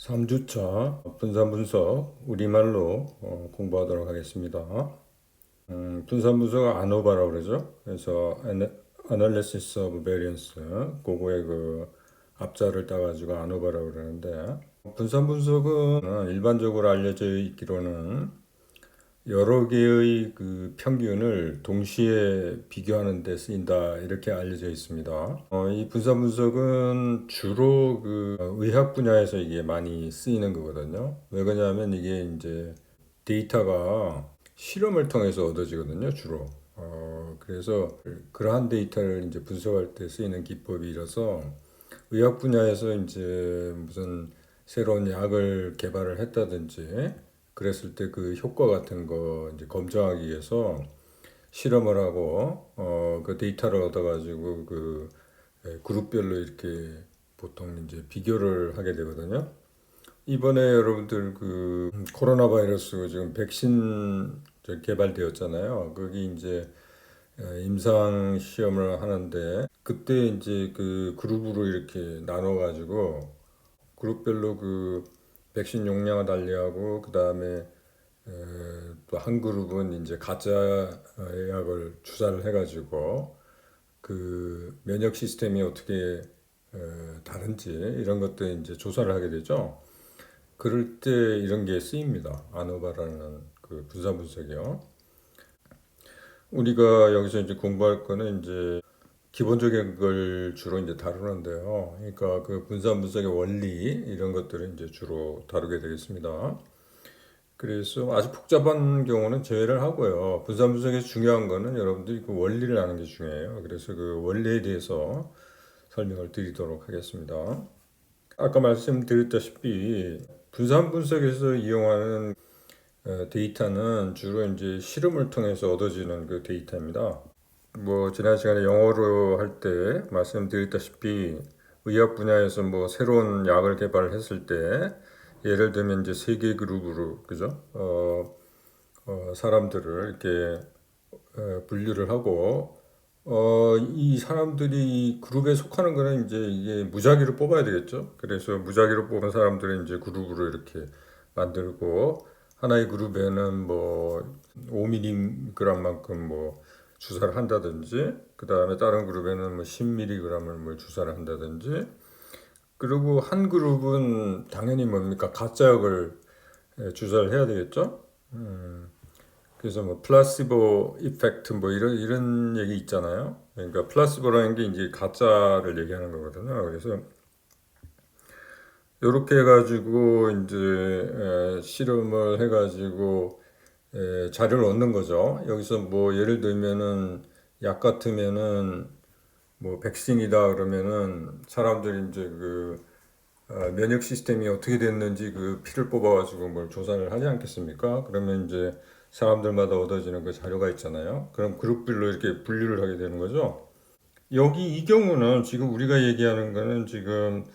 3주차 분산 분석 우리말로 공부하도록 하겠습니다. 분산 분석을 아노바라고 그러죠. 그래서 Analysis of Variance 그거의 그 앞자를 따가지고 아노바라고 그러는데, 분산 분석은 일반적으로 알려져 있기로는 여러 개의 그 평균을 동시에 비교하는 데 쓰인다, 이렇게 알려져 있습니다. 이 분산 분석은 주로 그 의학 분야에서 이게 많이 쓰이는 거거든요. 왜 그러냐면 이게 이제 데이터가 실험을 통해서 얻어지거든요, 주로. 그래서 그러한 데이터를 이제 분석할 때 쓰이는 기법이라서, 의학 분야에서 이제 무슨 새로운 약을 개발을 했다든지 그랬을 때 그 효과 같은 거 이제 검증하기 위해서 실험을 하고 그 데이터를 얻어가지고 그 그룹별로 이렇게 보통 이제 비교를 하게 되거든요. 이번에 여러분들 그 코로나 바이러스 지금 백신 개발되었잖아요. 거기 이제 임상 시험을 하는데, 그때 이제 그 그룹으로 이렇게 나눠 가지고 그룹별로 그 백신 용량을 달리하고, 그 다음에 또 한 그룹은 이제 가짜 약을 주사를 해가지고 그 면역 시스템이 어떻게 다른지 이런 것들 이제 조사를 하게 되죠. 그럴 때 이런 게 쓰입니다. 아노바라는 그 분산 분석이요. 우리가 여기서 이제 공부할 거는 이제 기본적인 걸 주로 이제 다루는데요. 그러니까 그 분산 분석의 원리 이런 것들을 이제 주로 다루게 되겠습니다. 그래서 아주 복잡한 경우는 제외를 하고요. 분산 분석에서 중요한 거는 여러분들이 그 원리를 아는 게 중요해요. 그래서 그 원리에 대해서 설명을 드리도록 하겠습니다. 아까 말씀드렸다시피 분산 분석에서 이용하는 데이터는 주로 이제 실험을 통해서 얻어지는 그 데이터입니다. 뭐 지난 시간에 영어로 할 때 말씀드렸다시피 의학 분야에서 뭐 새로운 약을 개발했을 때, 예를 들면 이제 세 개 그룹으로, 그죠? 사람들을 이렇게 분류를 하고, 이 사람들이 이 그룹에 속하는 거는 이제 이게 무작위로 뽑아야 되겠죠. 그래서 무작위로 뽑은 사람들을 이제 그룹으로 이렇게 만들고, 하나의 그룹에는 뭐 5mg만큼 뭐 주사를 한다든지, 그 다음에 다른 그룹에는 뭐 10mg을 뭐 주사를 한다든지, 그리고 한 그룹은 당연히 뭡니까, 가짜약을 주사를 해야 되겠죠. 그래서 뭐 플라시보 이펙트 뭐 이런 얘기 있잖아요. 그러니까 플라시보라는 게 이제 가짜를 얘기하는 거거든요. 그래서 이렇게 해가지고 이제 실험을 해가지고 자료를 얻는 거죠. 여기서 뭐 예를 들면은 약 같으면은 뭐 백신이다 그러면은 사람들이 이제 그 면역 시스템이 어떻게 됐는지 그 피를 뽑아가지고 뭘 조사를 하지 않겠습니까? 그러면 이제 사람들마다 얻어지는 그 자료가 있잖아요. 그럼 그룹별로 이렇게 분류를 하게 되는 거죠. 여기 이 경우는 지금 우리가 얘기하는 거는 지금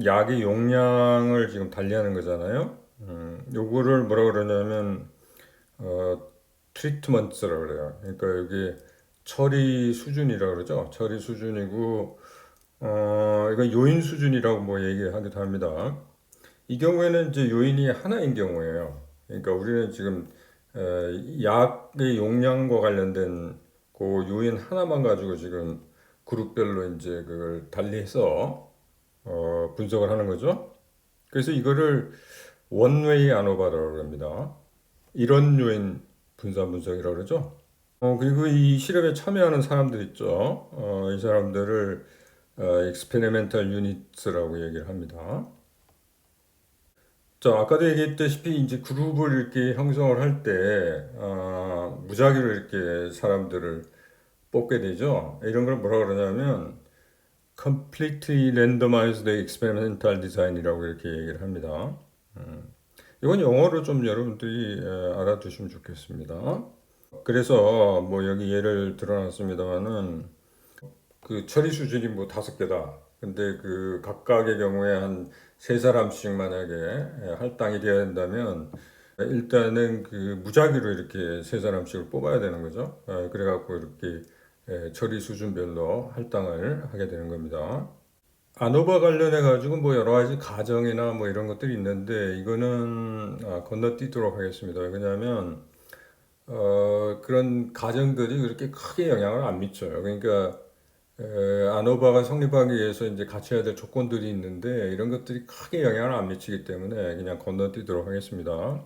약의 용량을 지금 달리하는 거잖아요. 요거를 뭐라 그러냐면 어, 트리트먼트라고 그래요. 그러니까 여기 처리 수준이라고 그러죠. 처리 수준이고, 이건 요인 수준이라고 뭐 얘기하기도 합니다. 이 경우에는 이제 요인이 하나인 경우예요. 그러니까 우리는 지금 약의 용량과 관련된 그 요인 하나만 가지고 지금 그룹별로 이제 그걸 달리해서 분석을 하는 거죠. 그래서 이거를 원웨이 아노바라고 합니다. 이런 요인 분산 분석이라고 그러죠. 그리고 이 실험에 참여하는 사람들 있죠. 이 사람들을 experimental units라고 얘기를 합니다. 자, 아까도 얘기했다시피 이제 그룹을 이렇게 형성을 할 때, 무작위로 이렇게 사람들을 뽑게 되죠. 이런 걸 뭐라 그러냐면 completely randomized experimental design이라고 이렇게 얘기를 합니다. 이건 영어로 좀 여러분들이 알아두시면 좋겠습니다. 그래서 뭐 여기 예를 들어놨습니다만은 그 처리 수준이 뭐 5개다. 근데 그 각각의 경우에 한 세 사람씩 만약에 할당이 돼야 된다면 일단은 그 무작위로 이렇게 세 사람씩을 뽑아야 되는 거죠. 그래갖고 이렇게 처리 수준별로 할당을 하게 되는 겁니다. 아노바 관련해 가지고 뭐 여러 가지 가정이나 뭐 이런 것들이 있는데 이거는 건너뛰도록 하겠습니다. 왜냐하면 그런 가정들이 그렇게 크게 영향을 안 미쳐요. 그러니까 아노바가 성립하기 위해서 이제 갖춰야 될 조건들이 있는데 이런 것들이 크게 영향을 안 미치기 때문에 그냥 건너뛰도록 하겠습니다.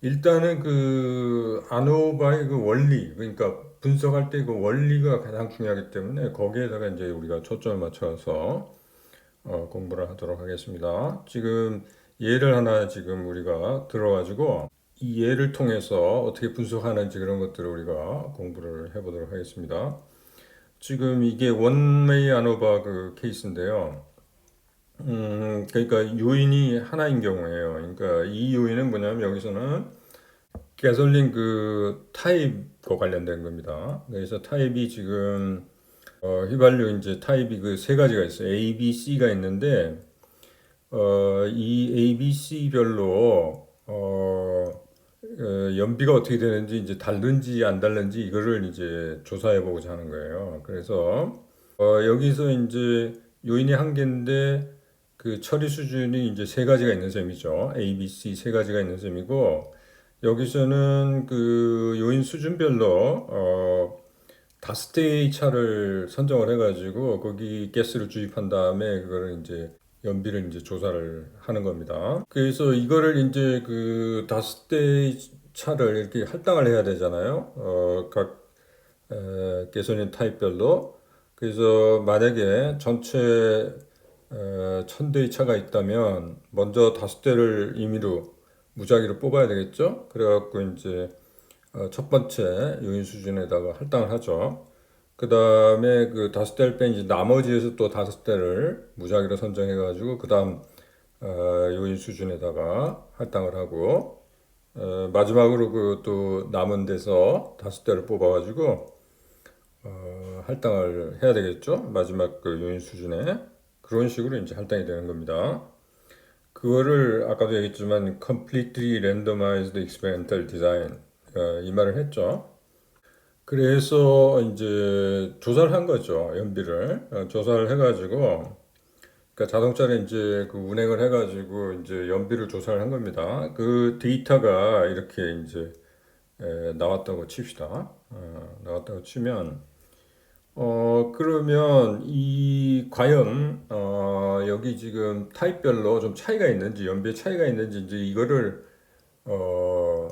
일단은 그 아노바의 그 원리, 그러니까 분석할 때 그 원리가 가장 중요하기 때문에 거기에다가 이제 우리가 초점을 맞춰서 공부를 하도록 하겠습니다. 지금 예를 하나 지금 우리가 들어가지고 이 예를 통해서 어떻게 분석하는지 그런 것들을 우리가 공부를 해보도록 하겠습니다. 지금 이게 원웨이 아노바 그 케이스인데요. 그러니까 요인이 하나인 경우에요. 그러니까 이 요인은 뭐냐면 여기서는 가솔린 그 타입과 관련된 겁니다. 그래서 타입이 지금 휘발유 이제 타입이 그 세 가지가 있어요. A, B, C가 있는데 이 A, B, C별로 연비가 어떻게 되는지 이제 다른지 안 다른지 이거를 이제 조사해 보고자 하는 거예요. 그래서 여기서 이제 요인이 한 개인데 그 처리 수준이 이제 세 가지가 있는 셈이죠. A, B, C 세 가지가 있는 셈이고 여기서는 그 요인 수준별로 다스테이 차를 선정을 해가지고 거기 가스를 주입한 다음에 그거를 이제 연비를 이제 조사를 하는 겁니다. 그래서 이거를 이제 그 다스테이 차를 이렇게 할당을 해야 되잖아요. 각 가솔린 타입별로. 그래서 만약에 전체 1000대의 차가 있다면 먼저 5대를 임의로 무작위로 뽑아야 되겠죠. 그래갖고 이제 첫 번째 요인 수준에다가 할당을 하죠. 그 다음에 그 5대를 뺀 이제 나머지에서 또 5대를 무작위로 선정해가지고 그 다음 요인 수준에다가 할당을 하고 마지막으로 그 또 남은 데서 5대를 뽑아가지고 할당을 해야 되겠죠. 마지막 그 요인 수준에 그런 식으로 이제 할당이 되는 겁니다. 그거를 아까도 얘기했지만 completely randomized experimental design 이 말을 했죠. 그래서 이제 조사를 한 거죠. 연비를 조사를 해가지고 그러니까 자동차를 이제 그 운행을 해가지고 이제 연비를 조사를 한 겁니다. 그 데이터가 이렇게 이제 나왔다고 칩시다. 나왔다고 치면 그러면 이 과연 여기 지금 타입별로 좀 차이가 있는지 연비의 차이가 있는지 이제 이거를 어,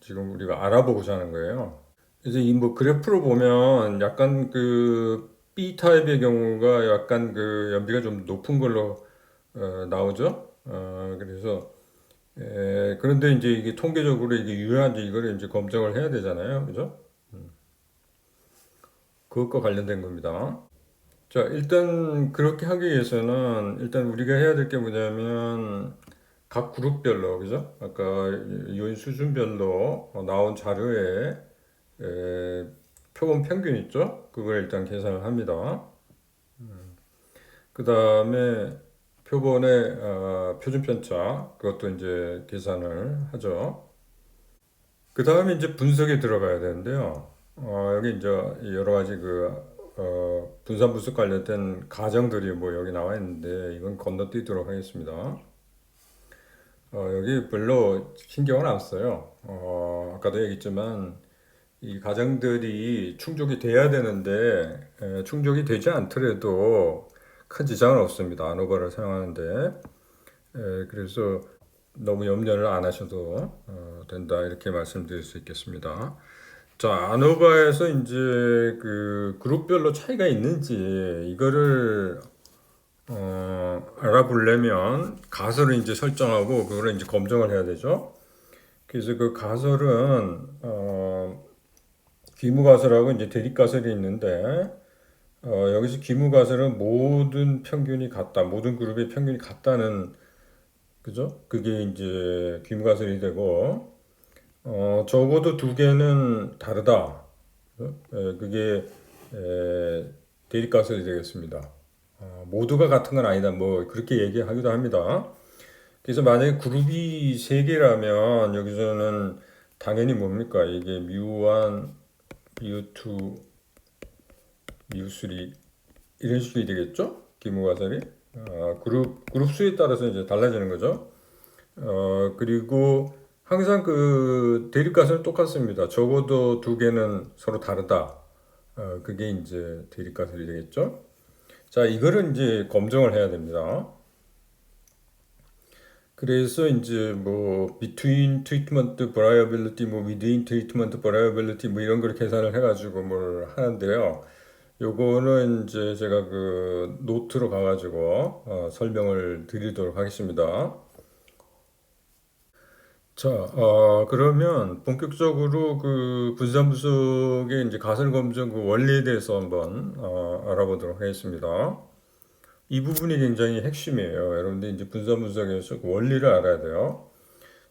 지금 우리가 알아보고자 하는 거예요. 그래서 이 뭐 그래프로 보면 약간 그 B 타입의 경우가 약간 그 연비가 좀 높은 걸로 나오죠. 그래서 그런데 이제 이게 통계적으로 이게 유효한지 이거를 이제 검증을 해야 되잖아요. 그죠? 그것과 관련된 겁니다. 자, 일단 그렇게 하기 위해서는 일단 우리가 해야 될 게 뭐냐면 각 그룹별로 그죠? 아까 요인 수준별로 나온 자료에 에, 표본 평균 있죠? 그걸 일단 계산을 합니다. 그 다음에 표본의 표준 편차 그것도 이제 계산을 하죠. 그 다음에 이제 분석에 들어가야 되는데요. 여기 이제 여러 가지 그 분산 분석 관련된 가정들이 뭐 여기 나와 있는데 이건 건너뛰도록 하겠습니다. 여기 별로 신경을 안 써요. 아까도 얘기했지만 이 가정들이 충족이 돼야 되는데 충족이 되지 않더라도 큰 지장은 없습니다. 아노바를 사용하는데 그래서 너무 염려를 안 하셔도 된다 이렇게 말씀드릴 수 있겠습니다. 자, 아노바에서 이제 그 그룹별로 차이가 있는지 이거를 알아보려면 가설을 이제 설정하고 그거를 이제 검증을 해야 되죠. 그래서 그 가설은 귀무 가설하고 이제 대립 가설이 있는데 여기서 귀무 가설은 모든 평균이 같다, 모든 그룹의 평균이 같다는 그죠? 그게 이제 귀무 가설이 되고 적어도 두 개는 다르다. 그게 대립 가설이 되겠습니다. 모두가 같은 건 아니다. 뭐 그렇게 얘기하기도 합니다. 그래서 만약에 그룹이 세 개라면 여기서는 당연히 뭡니까? 이게 뮤1, 뮤2, 뮤3 이런 식이 되겠죠? 기무가설이 그룹 수에 따라서 이제 달라지는 거죠. 그리고 항상 그 대립가설은 똑같습니다. 적어도 두 개는 서로 다르다. 그게 이제 대립가설이 되겠죠. 자, 이거를 이제 검증을 해야 됩니다. 그래서 이제 뭐 between treatment variability, 뭐 within treatment variability 뭐 이런 걸 계산을 해가지고 뭘 하는데요. 요거는 이제 제가 그 노트로 가가지고 설명을 드리도록 하겠습니다. 자, 그러면 본격적으로 그 분산분석의 이제 가설 검증 그 원리에 대해서 한번 알아보도록 하겠습니다. 이 부분이 굉장히 핵심이에요. 여러분들 이제 분산분석에서 그 원리를 알아야 돼요.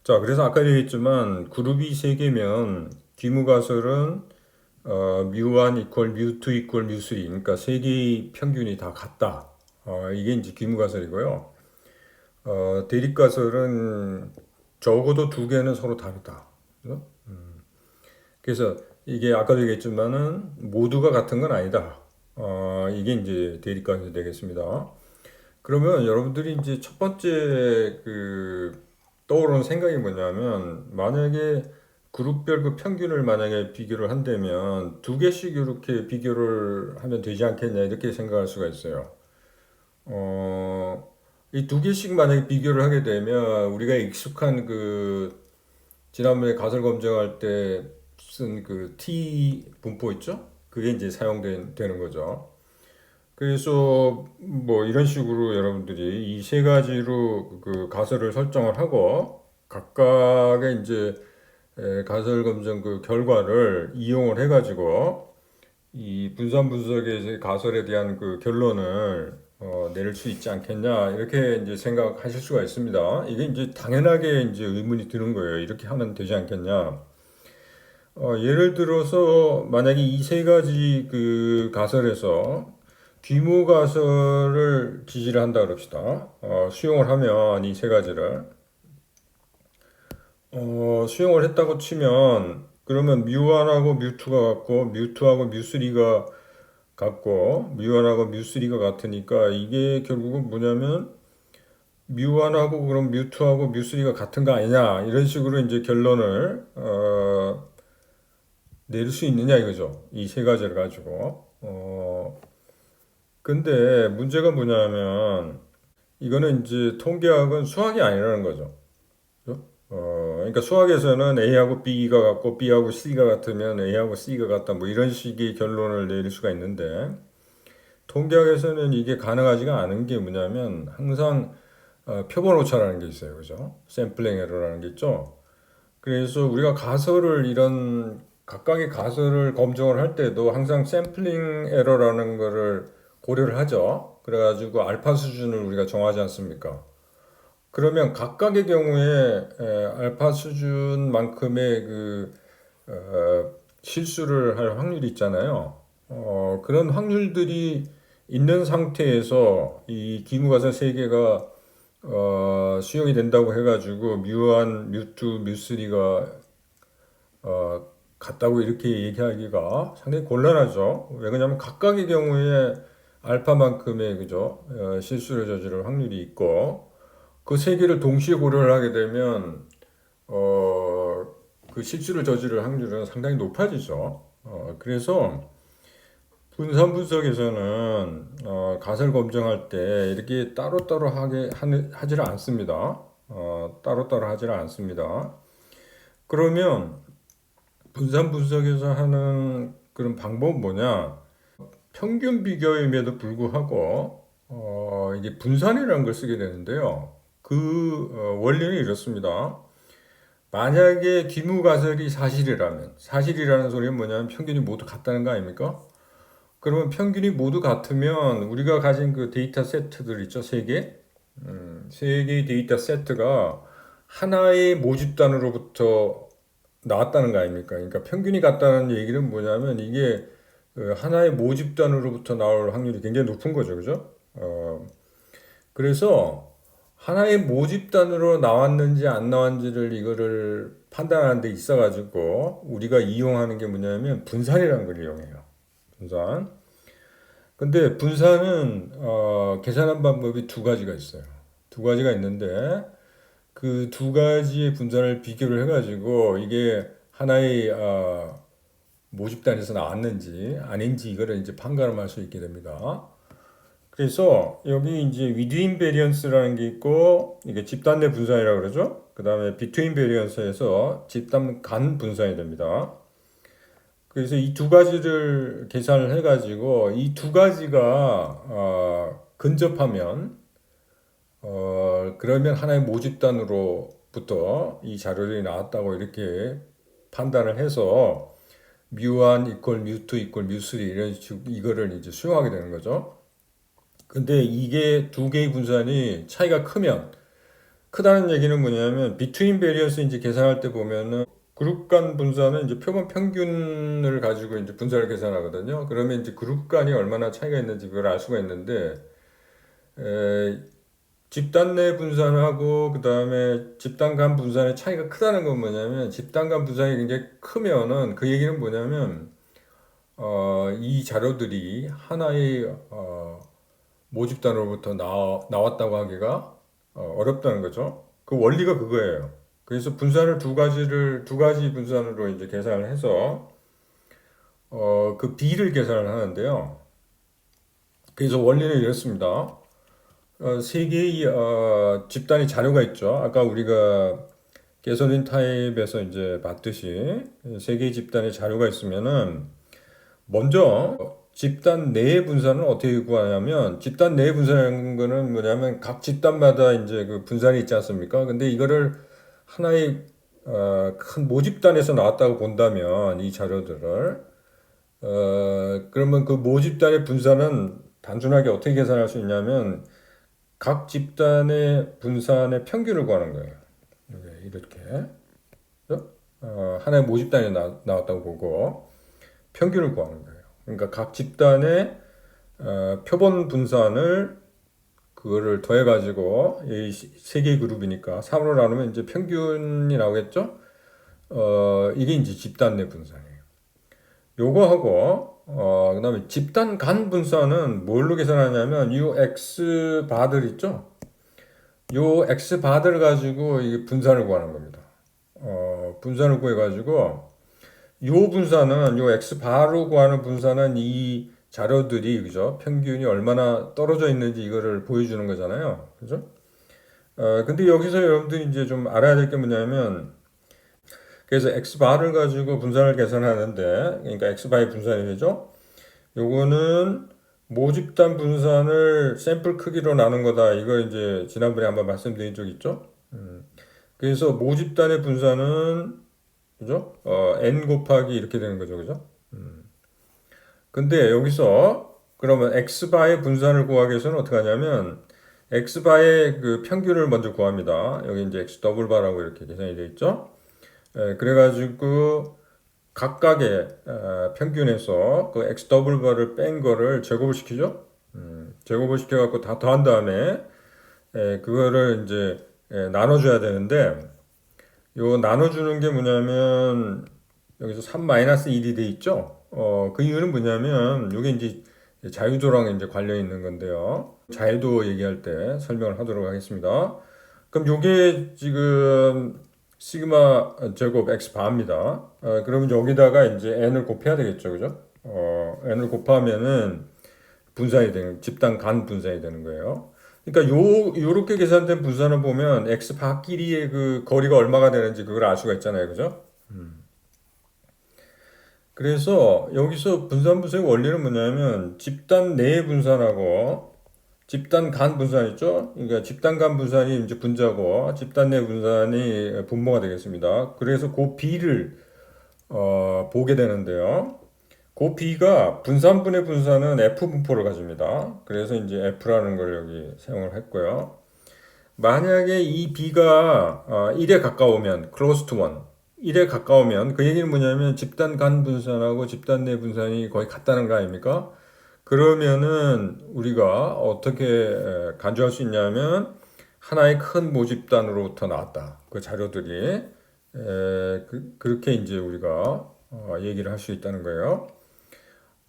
자, 그래서 아까 얘기했지만 그룹이 세 개면 귀무가설은 뮤1 이퀄 뮤2 이퀄 뮤3 그러니까 세 개의 평균이 다 같다. 이게 이제 귀무가설이고요. 대립가설은 적어도 두 개는 서로 다르다. 그죠? 그래서 이게 아까도 얘기했지만은 모두가 같은 건 아니다. 이게 이제 대립가설이 되겠습니다. 그러면 여러분들이 이제 첫 번째 그 떠오르는 생각이 뭐냐면 만약에 그룹별 그 평균을 만약에 비교를 한다면 두 개씩 이렇게 비교를 하면 되지 않겠냐 이렇게 생각할 수가 있어요. 이 두 개씩 만약에 비교를 하게 되면 우리가 익숙한 그 지난번에 가설 검증할 때 쓴 그 T 분포 있죠? 그게 이제 사용되는 거죠. 그래서 뭐 이런 식으로 여러분들이 이 세 가지로 그 가설을 설정을 하고 각각의 이제 가설 검증 그 결과를 이용을 해가지고 이 분산 분석의 가설에 대한 그 결론을 내릴 수 있지 않겠냐 이렇게 이제 생각하실 수가 있습니다. 이게 이제 당연하게 이제 의문이 드는 거예요. 이렇게 하면 되지 않겠냐? 예를 들어서 만약에 이 세 가지 그 가설에서 귀무 가설을 지지를 한다 그럽시다. 수용을 하면 이 세 가지를 수용을 했다고 치면 그러면 뮤1하고 뮤2가 같고 뮤2하고 뮤3가 같고 뮤1하고 뮤3가 같으니까 이게 결국은 뭐냐면 뮤1하고 그럼 뮤2하고 뮤3가 같은 거 아니냐 이런 식으로 이제 결론을 내릴 수 있느냐 이거죠. 이 세 가지를 가지고 근데 문제가 뭐냐면 이거는 이제 통계학은 수학이 아니라는 거죠. 그죠? 그러니까 수학에서는 A하고 B가 같고 B하고 C가 같으면 A하고 C가 같다 뭐 이런 식의 결론을 내릴 수가 있는데 통계학에서는 이게 가능하지가 않은 게 뭐냐면 항상 표본 오차라는 게 있어요. 그죠? 샘플링 에러라는 게 있죠. 그래서 우리가 가설을 이런 각각의 가설을 검증을 할 때도 항상 샘플링 에러라는 거를 고려를 하죠. 그래가지고 알파 수준을 우리가 정하지 않습니까? 그러면 각각의 경우에 알파 수준만큼의 그 실수를 할 확률이 있잖아요. 그런 확률들이 있는 상태에서 이 기무가설 세 개가 수용이 된다고 해가지고 뮤1, 뮤2, 뮤3가 같다고 이렇게 얘기하기가 상당히 곤란하죠. 왜 그러냐면 각각의 경우에 알파만큼의 그죠 실수를 저지를 확률이 있고 그 세 개를 동시에 고려를 하게 되면 그 실수를 저지를 확률은 상당히 높아지죠. 그래서 분산 분석에서는 가설 검증할 때 이렇게 따로따로 하지를 않습니다. 따로따로 하지를 않습니다. 그러면 분산 분석에서 하는 그런 방법은 뭐냐? 평균 비교임에도 불구하고 이게 분산이라는 걸 쓰게 되는데요. 그 원리는 이렇습니다. 만약에 귀무가설이 사실이라면 사실이라는 소리는 뭐냐면 평균이 모두 같다는 거 아닙니까? 그러면 평균이 모두 같으면 우리가 가진 그 데이터 세트들 있죠, 세 개. 세 개의 데이터 세트가 하나의 모집단으로부터 나왔다는 거 아닙니까? 그러니까 평균이 같다는 얘기는 뭐냐면 이게 그 하나의 모집단으로부터 나올 확률이 굉장히 높은 거죠, 그죠? 그래서 하나의 모집단으로 나왔는지 안 나왔는지를 이거를 판단하는 데 있어가지고 우리가 이용하는 게 뭐냐면 분산이라는 걸 이용해요. 분산. 근데 분산은 계산한 방법이 두 가지가 있어요. 두 가지가 있는데 그 두 가지의 분산을 비교를 해가지고 이게 하나의 모집단에서 나왔는지 아닌지 이거를 이제 판가름할 수 있게 됩니다. 그래서 여기 이제 within variance라는 게 있고 이게 집단 내 분산이라고 그러죠. 그 다음에 between variance에서 집단 간 분산이 됩니다. 그래서 이 두 가지를 계산을 해가지고 이 두 가지가 근접하면 그러면 하나의 모집단으로부터 이 자료들이 나왔다고 이렇게 판단을 해서 뮤1 이퀄 뮤2 이퀄 뮤3 이런 식으로 이거를 이제 수용하게 되는 거죠. 근데 이게 두 개의 분산이 차이가 크다는 얘기는 뭐냐면 between variance 이제 계산할 때 보면은 그룹 간 분산은 이제 표본 평균을 가지고 이제 분산을 계산하거든요. 그러면 이제 그룹 간이 얼마나 차이가 있는지 그걸 알 수가 있는데 에, 집단 내 분산하고 그 다음에 집단 간 분산의 차이가 크다는 건 뭐냐면 집단 간 분산이 굉장히 크면은 그 얘기는 뭐냐면 이 자료들이 하나의 모집단으로부터 나왔다고 하기가 어렵다는 거죠. 그 원리가 그거예요. 그래서 분산을 두 가지 분산으로 이제 계산을 해서 그 비를 계산을 하는데요. 그래서 원리는 이렇습니다. 세 개의 집단의 자료가 있죠. 아까 우리가 개선인 타입에서 이제 봤듯이 세 개의 집단의 자료가 있으면은 먼저 집단 내 분산은 어떻게 구하냐면 집단 내 분산하는 거는 뭐냐면 각 집단마다 이제 그 분산이 있지 않습니까? 근데 이거를 하나의 큰 모집단에서 나왔다고 본다면 이 자료들을 그러면 그 모집단의 분산은 단순하게 어떻게 계산할 수 있냐면 각 집단의 분산의 평균을 구하는 거예요. 이렇게 하나의 모집단이 나왔다고 보고 평균을 구하는 거예요. 그러니까 각 집단의 표본 분산을 그거를 더해가지고 이 세 개의 그룹이니까 3으로 나누면 이제 평균이 나오겠죠? 이게 이제 집단 내 분산이에요. 요거하고 그다음에 집단 간 분산은 뭘로 계산하냐면 요 x 바들 있죠? 요 x 바들을 가지고 이 분산을 구하는 겁니다. 분산을 구해가지고 요 분산은 요 x 바로 구하는 분산은 이 자료들이 그죠? 평균이 얼마나 떨어져 있는지 이거를 보여주는 거잖아요. 그죠? 근데 여기서 여러분들이 이제 좀 알아야 될 게 뭐냐면 그래서 x 바를 가지고 분산을 계산하는데 그러니까 x 바의 분산이 되죠. 요거는 모집단 분산을 샘플 크기로 나눈 거다. 이거 이제 지난번에 한번 말씀드린 적 있죠. 그래서 모집단의 분산은 그죠? n 곱하기 이렇게 되는 거죠, 그죠? 근데 여기서 그러면 x바의 분산을 구하기 위해서는 어떻게 하냐면 x바의 그 평균을 먼저 구합니다. 여기 이제 x 더블 바라고 이렇게 계산이 되어 있죠. 그래가지고 각각의 평균에서 그 x 더블 바를 뺀 거를 제곱을 시키죠. 제곱을 시켜갖고 다 더한 다음에 그거를 이제 나눠줘야 되는데 요 나눠주는 게 뭐냐면 여기서 3-1이 돼 있죠. 그 이유는 뭐냐면 이게 이제 자유도랑 이제 관련 있는 건데요. 자유도 얘기할 때 설명을 하도록 하겠습니다. 그럼 요게 지금 시그마 제곱 x 바입니다. 그러면 여기다가 이제 n을 곱해야 되겠죠, 그죠? n을 곱하면은 분산이 되는 집단 간 분산이 되는 거예요. 그러니까 요렇게 계산된 분산을 보면 x 바끼리의 그 거리가 얼마가 되는지 그걸 알 수가 있잖아요, 그죠? 그래서 여기서 분산의 원리는 뭐냐면 집단 내 분산하고 집단 간 분산 있죠? 그러니까 집단 간 분산이 이제 분자고 집단 내 분산이 분모가 되겠습니다. 그래서 그 비를 보게 되는데요. 그 b가 분산분의 분산은 f 분포를 가집니다. 그래서 이제 f라는 걸 여기 사용을 했고요. 만약에 이 b가 1에 가까우면 close to 1, 1에 가까우면 그 얘기는 뭐냐면 집단 간 분산하고 집단 내 분산이 거의 같다는 거 아닙니까? 그러면은 우리가 어떻게 간주할 수 있냐면 하나의 큰 모집단으로부터 나왔다. 그 자료들이 그렇게 이제 우리가 얘기를 할 수 있다는 거예요.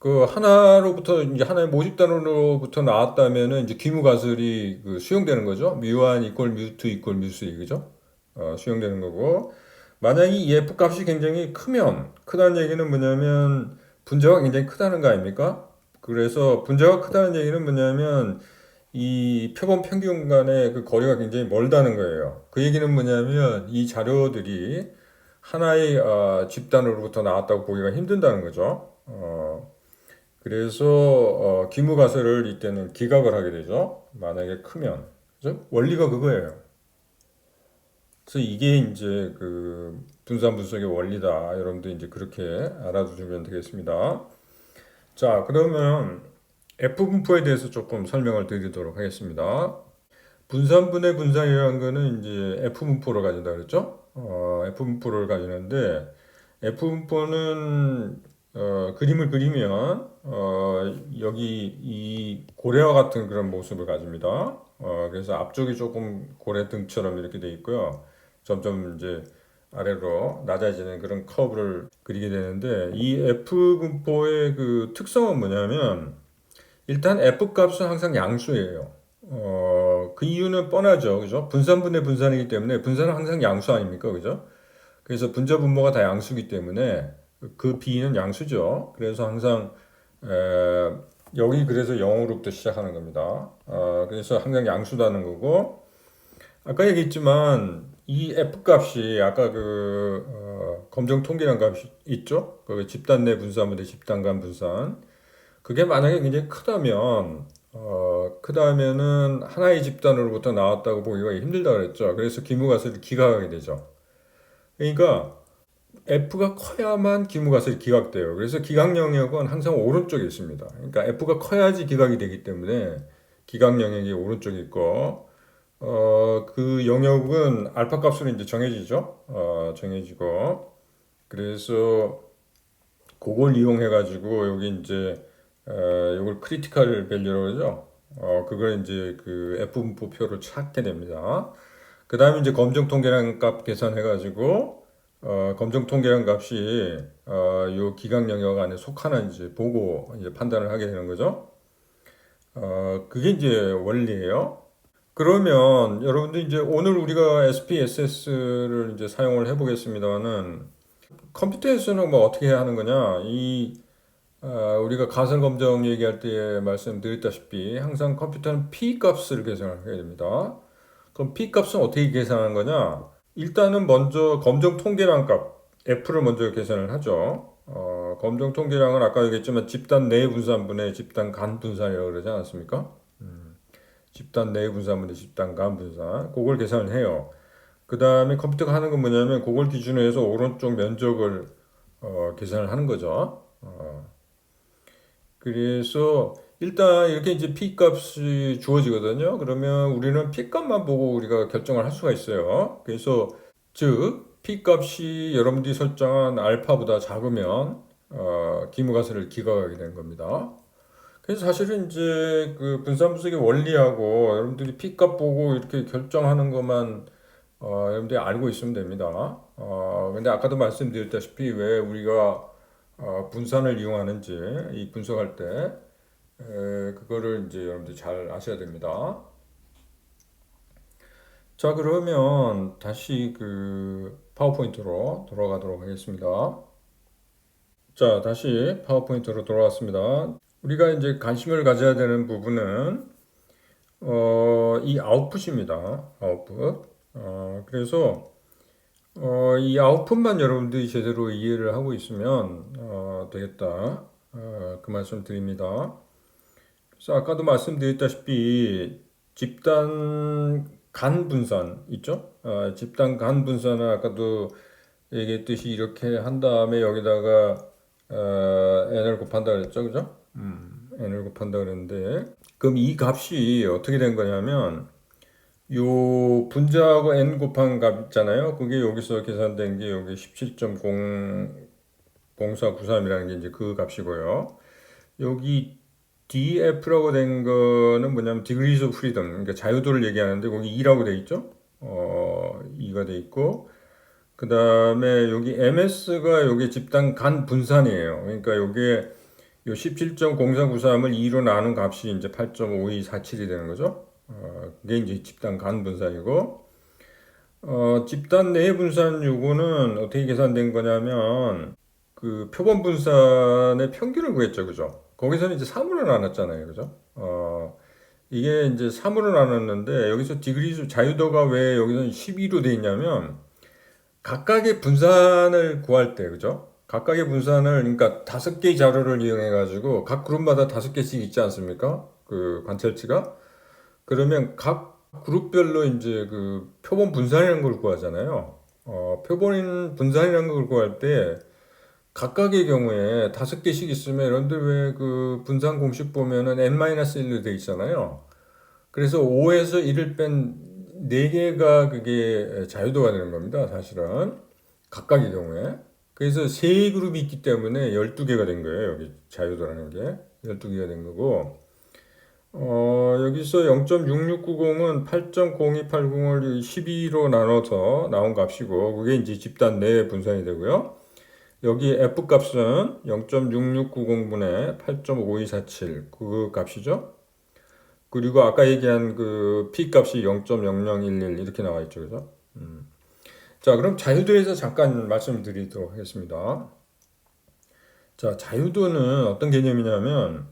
그 하나로부터 이제 하나의 모집단으로부터 나왔다면은 이제 귀무가설이 그 수용되는 거죠. 뮤1 이퀄 뮤2 이퀄 뮤3 그죠? 수용되는 거고 만약에 이 f 값이 굉장히 크다는 얘기는 뭐냐면 분자가 굉장히 크다는 거 아닙니까? 그래서 분자가 크다는 얘기는 뭐냐면 이 표본 평균 간의 그 거리가 굉장히 멀다는 거예요. 그 얘기는 뭐냐면 이 자료들이 하나의 집단으로부터 나왔다고 보기가 힘든다는 거죠. 그래서 귀무가설을 이때는 기각을 하게 되죠. 만약에 크면. 그죠? 원리가 그거예요. 그래서 이게 이제 그 분산 분석의 원리다. 여러분들 이제 그렇게 알아두시면 되겠습니다. 자, 그러면 F분포에 대해서 조금 설명을 드리도록 하겠습니다. 분산분의 분산이라는 거는 이제 F분포를 가진다 그랬죠? F분포를 가지는데 F분포는 그림을 그리면 여기 이 고래와 같은 그런 모습을 가집니다. 그래서 앞쪽이 조금 고래 등처럼 이렇게 돼 있고요. 점점 이제 아래로 낮아지는 그런 커브를 그리게 되는데 이 F분포의 그 특성은 뭐냐면 일단 F 값은 항상 양수예요. 그 이유는 뻔하죠. 그죠? 분산분의 분산이기 때문에 분산은 항상 양수 아닙니까? 그죠? 그래서 분자 분모가 다 양수기 때문에 그 B는 양수죠. 그래서 항상 에, 여기 그래서 0으로부터 시작하는 겁니다. 그래서 항상 양수다는 거고 아까 얘기했지만 이 F 값이 아까 그 검정 통계량 값이 있죠? 그 집단 내 분산분의 집단 간 분산 그게 만약에 굉장히 크다면은 하나의 집단으로부터 나왔다고 보기가 힘들다 그랬죠. 그래서 기무가설이 기각하게 되죠. 그러니까 F가 커야만 기무가설이 기각돼요. 그래서 기각 영역은 항상 오른쪽에 있습니다. 그러니까 F가 커야지 기각이 되기 때문에 기각 영역이 오른쪽에 있고, 그 영역은 알파 값으로 이제 정해지죠. 정해지고, 그래서 그걸 이용해가지고 여기 이제 이걸 크리티컬 밸류라고 그러죠. 그걸 이제 그 F분포표를 찾게 됩니다. 그 다음에 이제 검정 통계량 값 계산해가지고 검정 통계량 값이 요 기각 영역 안에 속하는지 보고 이제 판단을 하게 되는 거죠. 그게 이제 원리예요. 그러면 여러분들 이제 오늘 우리가 SPSS를 이제 사용을 해보겠습니다만은 컴퓨터에서는 뭐 어떻게 하는 거냐? 우리가 가설 검정 얘기할 때 말씀드렸다시피 항상 컴퓨터는 P 값을 계산을 해야 됩니다. 그럼 P 값은 어떻게 계산하는 거냐? 일단은 먼저 검정 통계량 값 F를 먼저 계산을 하죠. 검정 통계량은 아까 얘기했지만 집단 내 분산분의 집단 간 분산이라고 그러지 않았습니까? 집단 내 분산분의 집단 간 분산 그걸 계산을 해요. 그 다음에 컴퓨터가 하는 건 뭐냐면 그걸 기준으로 해서 오른쪽 면적을 계산을 하는 거죠. 그래서 일단 이렇게 이제 P 값이 주어지거든요. 그러면 우리는 P 값만 보고 우리가 결정을 할 수가 있어요. 그래서 즉 P 값이 여러분들이 설정한 알파보다 작으면 기무가설을 기각하게 되는 겁니다. 그래서 사실은 이제 그 분산분석의 원리하고 여러분들이 P 값 보고 이렇게 결정하는 것만 여러분들이 알고 있으면 됩니다. 근데 아까도 말씀드렸다시피 왜 우리가 분산을 이용하는지 이 분석할 때 그거를 이제 여러분들 잘 아셔야 됩니다. 자, 그러면 다시 그 파워포인트로 돌아가도록 하겠습니다. 자, 다시 파워포인트로 돌아왔습니다. 우리가 이제 관심을 가져야 되는 부분은 이 아웃풋입니다. 아웃풋. 그래서 이 아웃풋만 여러분들이 제대로 이해를 하고 있으면 되겠다. 그 말씀 드립니다. 그래서 아까도 말씀드렸다시피 집단 간 분산 있죠? 집단 간 분산은 아까도 얘기했듯이 이렇게 한 다음에 여기다가 n을 곱한다 그랬죠, 그죠? n을 곱한다 그랬는데 그럼 이 값이 어떻게 된 거냐면 요 분자하고 n 곱한 값 있잖아요. 그게 여기서 계산된 게 여기 17.0493이라는 게 이제 그 값이고요. 여기 DF라고 된 거는 뭐냐면 degrees of freedom, 그러니까 자유도를 얘기하는데 거기 2라고 돼 있죠. 2가 돼 있고 그 다음에 여기 MS가 여기 집단 간 분산이에요. 그러니까 요게 요 17.0393을 2로 나눈 값이 이제 8.5247이 되는 거죠. 그게 이제 집단 간 분산이고, 집단 내 분산 요거는 어떻게 계산된 거냐면, 그 표본 분산의 평균을 구했죠. 그죠? 거기서는 이제 3으로 나눴잖아요. 그죠? 이게 이제 3으로 나눴는데, 여기서 디그리수 자유도가 왜 여기서는 12로 돼 있냐면, 각각의 분산을 구할 때, 그죠? 각각의 분산을, 그러니까 5개의 자료를 이용해가지고 각 그룹마다 5개씩 있지 않습니까? 그 관찰치가. 그러면 각 그룹별로 이제 그 표본 분산이라는 걸 구하잖아요. 표본 분산이라는 걸 구할 때 각각의 경우에 5개씩 있으면 여러분들 왜 그 분산 공식 보면은 n-1로 돼 있잖아요. 그래서 5에서 1을 뺀 4개가 그게 자유도가 되는 겁니다. 사실은. 각각의 경우에. 그래서 세 그룹이 있기 때문에 12개가 된 거예요. 여기 자유도라는 게. 12개가 된 거고. 여기서 0.6690은 8.0280을 12로 나눠서 나온 값이고, 그게 이제 집단 내 분산이 되고요. 여기 F 값은 0.6690분의 8.5247, 그 값이죠. 그리고 아까 얘기한 그 P 값이 0.0011 이렇게 나와 있죠. 그죠? 자, 그럼 자유도에서 잠깐 말씀드리도록 하겠습니다. 자, 자유도는 어떤 개념이냐면,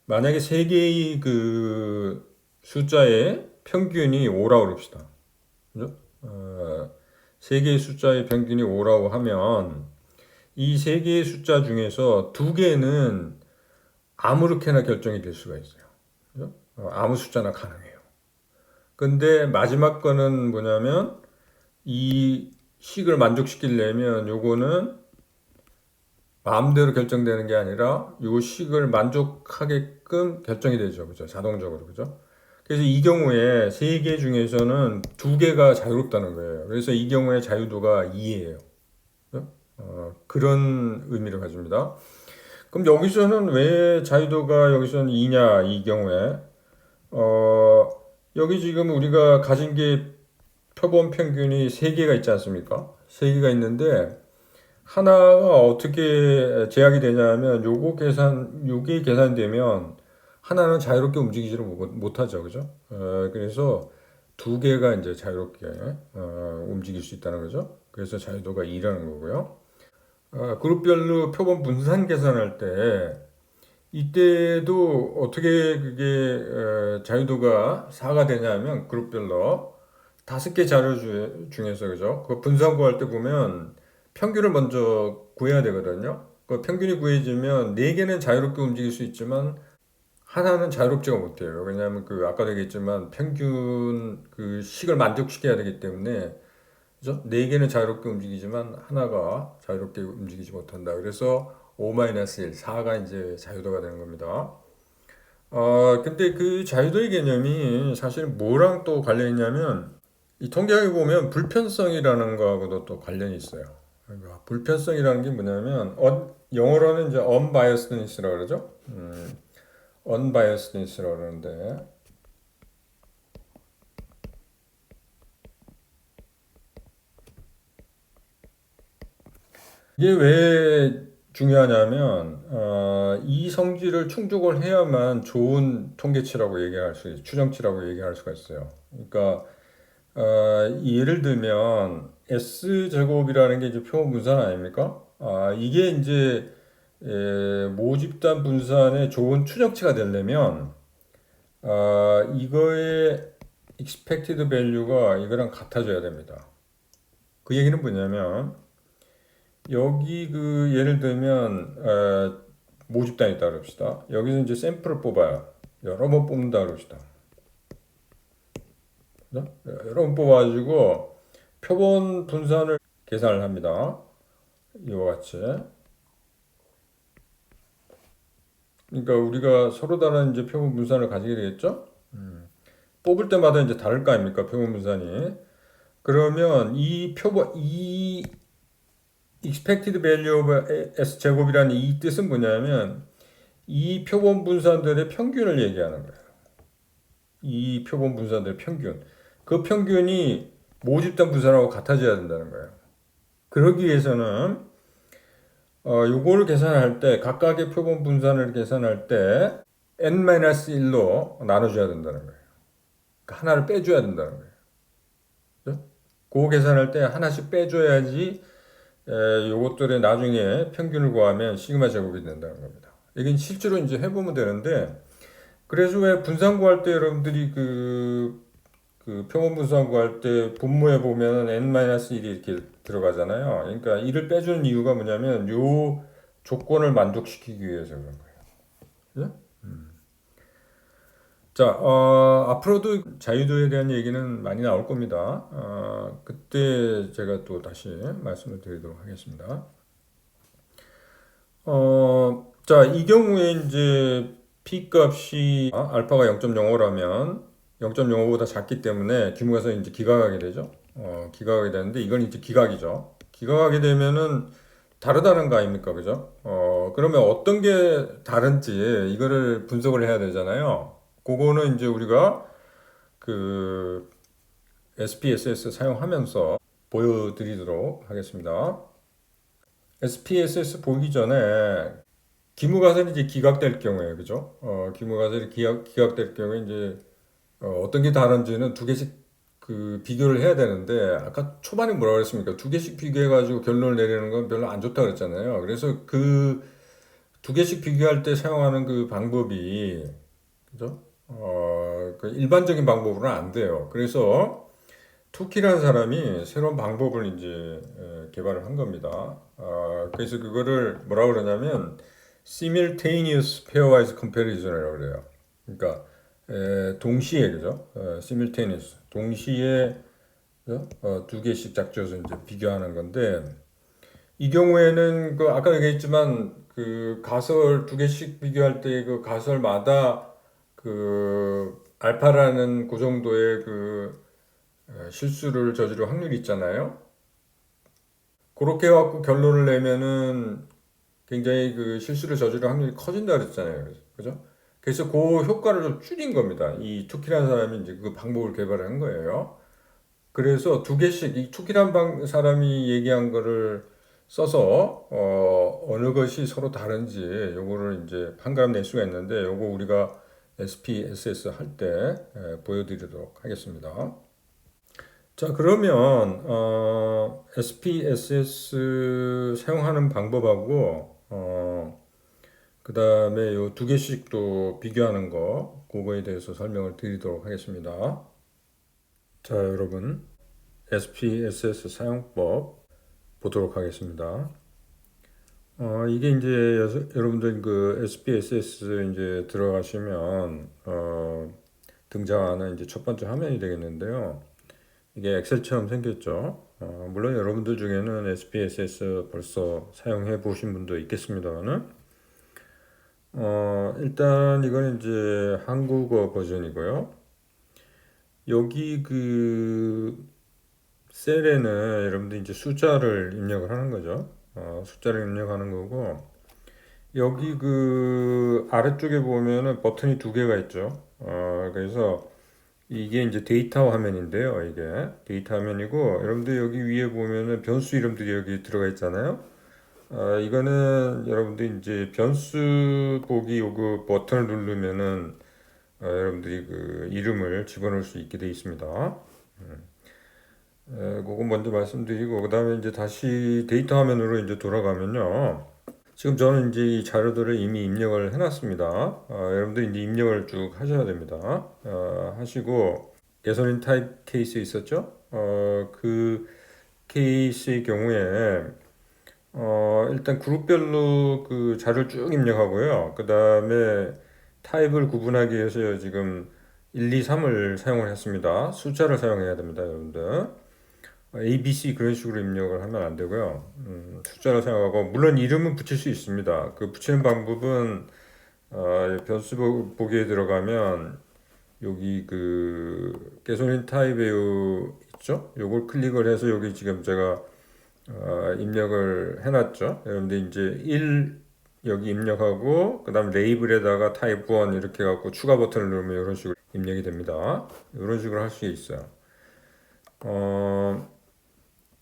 만약에 세 개의 그 숫자의 평균이 5라고 그럽시다. 그죠? 세 개의 숫자의 평균이 5라고 하면, 이 세 개의 숫자 중에서 두 개는 아무렇게나 결정이 될 수가 있어요. 그죠? 아무 숫자나 가능해요. 근데 마지막 거는 뭐냐면, 이 식을 만족시키려면 요거는 마음대로 결정되는 게 아니라 요 식을 만족하게끔 결정이 되죠. 그죠? 자동적으로. 그죠? 그래서 이 경우에 세 개 중에서는 두 개가 자유롭다는 거예요. 그래서 이 경우에 자유도가 2예요. 그런 의미를 가집니다. 그럼 여기서는 왜 자유도가 여기서는 2냐, 이 경우에. 어, 여기 지금 우리가 가진 게 표본 평균이 3개가 있지 않습니까? 3개가 있는데, 하나가 어떻게 제약이 되냐면, 요게 계산되면, 하나는 자유롭게 움직이지를 못하죠. 그죠? 그래서 2개가 이제 자유롭게, 움직일 수 있다는 거죠. 그래서 자유도가 2라는 거고요. 그룹별로 표본 분산 계산할 때, 이때도 어떻게 그게 자유도가 4가 되냐면 그룹별로 5개 자료 중에서 그죠? 그 분산 구할 때 보면 평균을 먼저 구해야 되거든요. 그 평균이 구해지면 4개는 자유롭게 움직일 수 있지만 하나는 자유롭지가 못해요. 왜냐하면 그 아까도 얘기했지만 평균 그 식을 만족시켜야 되기 때문에 그죠? 4개는 자유롭게 움직이지만 하나가 자유롭게 움직이지 못한다. 그래서 5-1, 4가 이제 자유도가 되는 겁니다. 근데 그 자유도의 개념이 사실 뭐랑 또 관련이 있냐면, 이 통계학에 보면 불편성이라는 거하고도 또 관련이 있어요. 그러니까 불편성이라는 게 뭐냐면, 영어로는 이제 unbiasedness라고 그러죠? unbiasedness라고 그러는데, 이게 왜 중요하냐면, 이 성질을 충족을 해야만 좋은 통계치라고 얘기할 수 있어요. 추정치라고 얘기할 수가 있어요. 그러니까, 예를 들면, S제곱이라는 게 이제 표본 분산 아닙니까? 이게 이제, 모집단 분산의 좋은 추정치가 되려면, 이거의 expected value가 이거랑 같아져야 됩니다. 그 얘기는 뭐냐면, 여기 그 예를 들면 모집단이 있다 그럽시다. 여기서 이제 샘플을 뽑아요. 여러 번 뽑는다 그럽시다. 여러 번 뽑아가지고 표본 분산을 계산을 합니다. 이와 같이. 그러니까 우리가 서로 다른 이제 표본 분산을 가지게 되겠죠? 뽑을 때마다 이제 다를 거 아닙니까? 표본 분산이. 그러면 이 expected value of S 제곱이라는 이 뜻은 뭐냐면 이 표본 분산들의 평균을 얘기하는 거예요. 이 표본 분산들의 평균. 그 평균이 모집단 분산하고 같아져야 된다는 거예요. 그러기 위해서는 요거를 계산할 때 각각의 표본 분산을 계산할 때 n-1로 나눠줘야 된다는 거예요. 그러니까 하나를 빼줘야 된다는 거예요. 그죠? 그거 계산할 때 하나씩 빼줘야지 요것들의 나중에 평균을 구하면 시그마 제곱이 된다는 겁니다. 이건 실제로 이제 해보면 되는데 그래서 왜 분산 구할 때 여러분들이 그 표본 분산 구할 때 분모에 보면 n-1이 이렇게 들어가잖아요. 그러니까 이를 빼주는 이유가 뭐냐면 요 조건을 만족시키기 위해서 그런 거예요. 그죠? 자, 앞으로도 자유도에 대한 얘기는 많이 나올 겁니다. 그때 제가 또 다시 말씀을 드리도록 하겠습니다. 자, 이 경우에 이제 P 값이 알파가 0.05라면 0.05보다 작기 때문에 규모가 이제 기각하게 되죠. 기각하게 되는데 이건 이제 기각이죠. 기각하게 되면은 다르다는 거 아닙니까? 그죠? 그러면 어떤 게 다른지 이거를 분석을 해야 되잖아요. 그거는 이제 우리가 그 SPSS 사용하면서 보여드리도록 하겠습니다. SPSS 보기 전에 기무가설이 이제 기각될 경우에 그죠? 기무가설이 기각될 경우에 이제 어떤 게 다른지는 두 개씩 그 비교를 해야 되는데 아까 초반에 뭐라 그랬습니까? 두 개씩 비교해가지고 결론을 내리는 건 별로 안 좋다 그랬잖아요. 그래서 그 두 개씩 비교할 때 사용하는 그 방법이 그죠? 그 일반적인 방법으로는 안 돼요. 그래서 투키라는 사람이 새로운 방법을 이제 개발을 한 겁니다. 그래서 그거를 뭐라 그러냐면 simultaneous pairwise comparison이라고 그래요. 그러니까 동시에 그죠? simultaneous 동시에 두 개씩 작져서 이제 비교하는 건데 이 경우에는 그 아까 얘기했지만 그 가설 두 개씩 비교할 때 그 가설마다 그 알파라는 그 정도의 그 실수를 저지를 확률이 있잖아요. 그렇게 해갖고 결론을 내면은 굉장히 그 실수를 저지를 확률이 커진다 그랬잖아요. 그죠? 그래서 그 효과를 좀 줄인 겁니다. 이 투키라는 사람이 이제 그 방법을 개발한 거예요. 그래서 두 개씩 이 투키란 사람이 얘기한 거를 써서 어느 것이 서로 다른지 요거를 이제 판가름 낼 수가 있는데 요거 우리가 SPSS 할 때 보여드리도록 하겠습니다. 자, 그러면 SPSS 사용하는 방법하고 그 다음에 요 두 개씩 또 비교하는 거 그거에 대해서 설명을 드리도록 하겠습니다. 자, 여러분 SPSS 사용법 보도록 하겠습니다. 이게 이제 여러분들 그 SPSS 이제 들어가시면 등장하는 이제 첫 번째 화면이 되겠는데요. 이게 엑셀처럼 생겼죠. 물론 여러분들 중에는 SPSS 벌써 사용해 보신 분도 있겠습니다만은 일단 이거는 이제 한국어 버전이고요. 여기 그 셀에는 여러분들 이제 숫자를 입력을 하는 거죠. 숫자를 입력하는 거고 여기 그 아래쪽에 보면은 버튼이 두 개가 있죠. 그래서 이게 이제 데이터 화면인데요. 이게 데이터 화면이고 여러분들 여기 위에 보면은 변수 이름들이 여기 들어가 있잖아요. 이거는 여러분들 이제 변수 보기 요거 버튼을 누르면은 여러분들이 그 이름을 집어넣을 수 있게 되어 있습니다. 그거 먼저 말씀드리고 그다음에 이제 다시 데이터 화면으로 이제 돌아가면요. 지금 저는 이제 이 자료들을 이미 입력을 해놨습니다. 여러분들 이제 입력을 쭉 하셔야 됩니다. 하시고 개선인 타입 케이스 있었죠? 그 케이스의 경우에 일단 그룹별로 그 자료를 쭉 입력하고요. 그 다음에 타입을 구분하기 위해서 지금 1, 2, 3을 사용을 했습니다. 숫자를 사용해야 됩니다, 여러분들. A, B, C 그런 식으로 입력을 하면 안 되고요. 숫자를 사용하고 물론 이름은 붙일 수 있습니다. 그 붙이는 방법은 변수 보기에 들어가면 여기 그 개선인 타입에 있죠? 요걸 클릭을 해서 여기 지금 제가 입력을 해놨죠. 여러분들 이제 1 여기 입력하고 그 다음 레이블에다가 타입 1 이렇게 해갖고 추가 버튼을 누르면 이런 식으로 입력이 됩니다. 이런 식으로 할 수 있어요.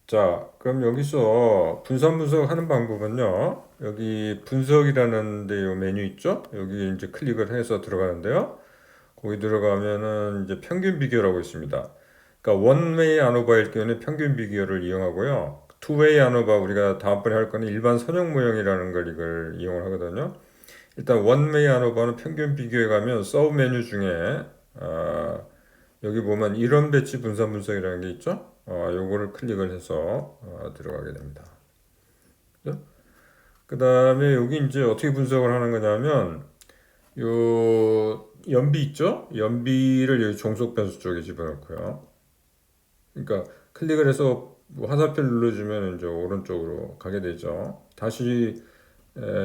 자, 그럼 여기서 분산 분석하는 방법은요. 여기 분석이라는 데 요 메뉴 있죠? 여기 이제 클릭을 해서 들어가는데요. 거기 들어가면은 이제 평균 비교라고 있습니다. 그러니까 원웨이 아노바일 경우는 평균 비교를 이용하고요. 투웨이 아노바 우리가 다음번에 할 거는 일반 선형 모형이라는 걸 이걸 이용을 하거든요. 일단 원웨이 아노바는 평균 비교에 가면 서브 메뉴 중에 여기 보면 이론 배치 분산 분석이라는 게 있죠. 요거를 클릭을 해서 들어가게 됩니다. 그 다음에 여기 이제 어떻게 분석을 하는 거냐면 요 연비 있죠? 연비를 여기 종속 변수 쪽에 집어넣고요. 그러니까 클릭을 해서 뭐 화살표를 눌러주면 이제 오른쪽으로 가게 되죠. 다시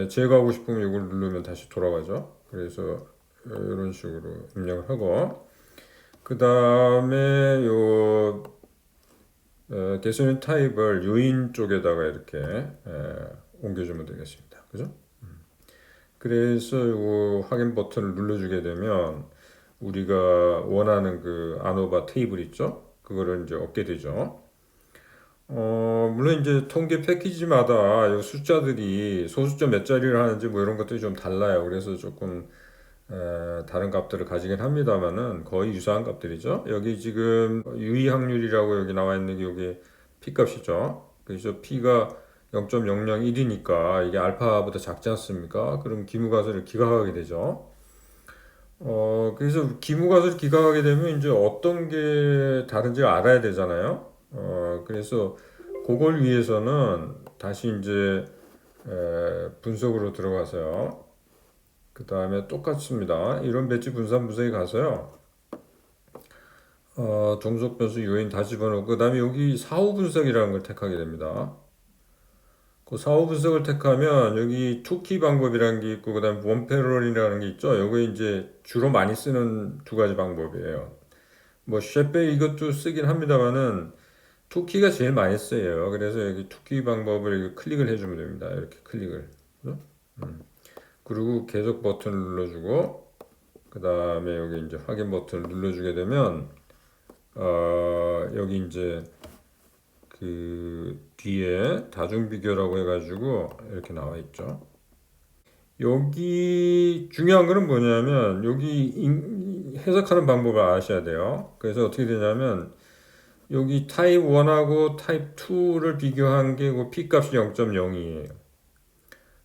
제거하고 싶으면 이걸 누르면 다시 돌아가죠. 그래서 이런 식으로 입력을 하고 그 다음에 요 개수는 타입을 요인 쪽에다가 이렇게 옮겨주면 되겠습니다. 그죠? 그래서 요 확인 버튼을 눌러주게 되면 우리가 원하는 그 아노바 테이블 있죠? 그거를 이제 얻게 되죠. 물론 이제 통계 패키지마다 요 숫자들이 소수점 몇 자리를 하는지 뭐 이런 것들이 좀 달라요. 그래서 조금 다른 값들을 가지긴 합니다만은 거의 유사한 값들이죠. 여기 지금 유의 확률이라고 여기 나와 있는 게 여기 p 값이죠. 그래서 p가 0.001이니까 이게 알파보다 작지 않습니까? 그럼 기무가설을 기각하게 되죠. 그래서 기무가설을 기각하게 되면 이제 어떤 게 다른지 알아야 되잖아요. 그래서 그걸 위해서는 다시 이제 분석으로 들어가서요. 그 다음에 똑같습니다. 이론 배치 분산 분석에 가서요. 종속 변수 요인 다 집어넣고 그 다음에 여기 사후 분석이라는 걸 택하게 됩니다. 그 사후 분석을 택하면 여기 투키 방법이라는 게 있고 그 다음에 원패럴이라는 게 있죠. 요거 이제 주로 많이 쓰는 두 가지 방법이에요. 뭐 쉐페 이것도 쓰긴 합니다만은 투키가 제일 많이 쓰여요. 그래서 여기 투키 방법을 클릭을 해주면 됩니다. 이렇게 클릭을. 그리고 계속 버튼을 눌러주고 그 다음에 여기 이제 확인 버튼을 눌러주게 되면 여기 이제 그 뒤에 다중 비교라고 해가지고 이렇게 나와 있죠. 여기 중요한 거는 뭐냐면 여기 해석하는 방법을 아셔야 돼요. 그래서 어떻게 되냐면 여기 타입 1하고 타입 2를 비교한 게 그 P값이 0.0이에요.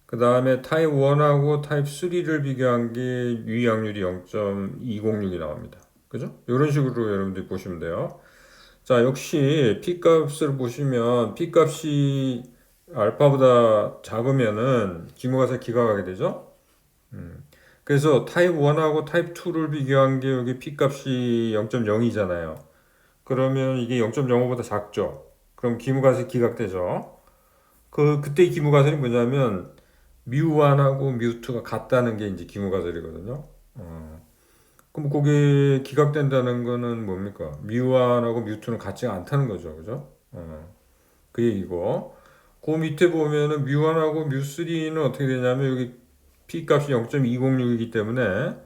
그 다음에 타입 1하고 타입 3를 비교한 게 유의확률이 0.206이 나옵니다. 그죠? 이런 식으로 여러분들이 보시면 돼요. 자, 역시 P값을 보시면 P값이 알파보다 작으면은 기모가서 기각하게 되죠. 그래서 타입 1하고 타입 2를 비교한 게 여기 P값이 0.0이잖아요. 그러면 이게 0.05보다 작죠. 그럼 기무가설이 기각되죠. 그때 기무가설이 뭐냐면 뮤1하고 뮤2가 같다는 게 이제 기무가설이거든요. 그럼 그게 기각된다는 거는 뭡니까? 뮤1하고 뮤2는 같지 않다는 거죠. 그죠? 그 얘기고. 그 밑에 보면은 뮤1하고 뮤3는 어떻게 되냐면 여기 p 값이 0.206이기 때문에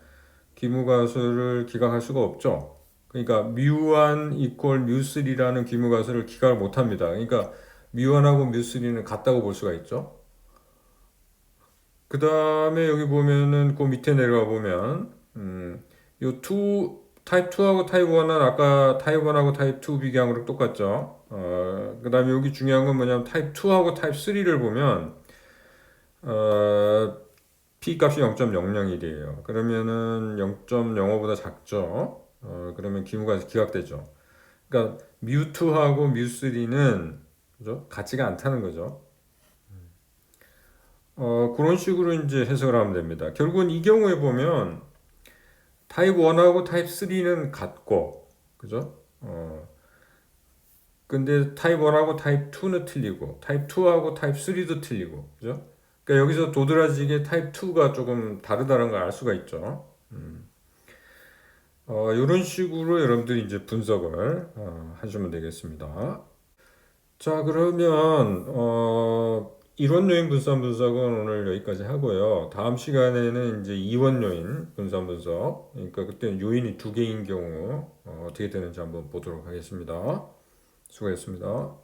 기무가설을 기각할 수가 없죠. 그러니까 뮤1 이퀄 뮤3라는 기무가설을 기각을 못 합니다. 그러니까 뮤1하고 뮤3는 같다고 볼 수가 있죠. 그 다음에 여기 보면은 그 밑에 내려가 보면 요 타입 2하고 타입 1은 아까 타입 1하고 타입 2 비교한 거랑 똑같죠. 그 다음에 여기 중요한 건 뭐냐면 타입 2하고 타입 3를 보면 P 값이 0.001이에요. 그러면은 0.05보다 작죠. 그러면 기무가 기각되죠. 그러니까 뮤2하고 뮤3는 그죠? 같지가 않다는 거죠. 그런 식으로 이제 해석을 하면 됩니다. 결국은 이 경우에 보면 타입 1하고 타입 3는 같고, 그죠? 근데 타입 1하고 타입 2는 틀리고, 타입 2하고 타입 3도 틀리고, 그죠? 그러니까 여기서 도드라지게 타입 2가 조금 다르다는 걸 알 수가 있죠. 이런 식으로 여러분들이 이제 분석을 하시면 되겠습니다. 자, 그러면 이원 요인 분산 분석은 오늘 여기까지 하고요. 다음 시간에는 이제 이원 요인 분산 분석, 그러니까 그때는 요인이 두 개인 경우 어떻게 되는지 한번 보도록 하겠습니다. 수고했습니다.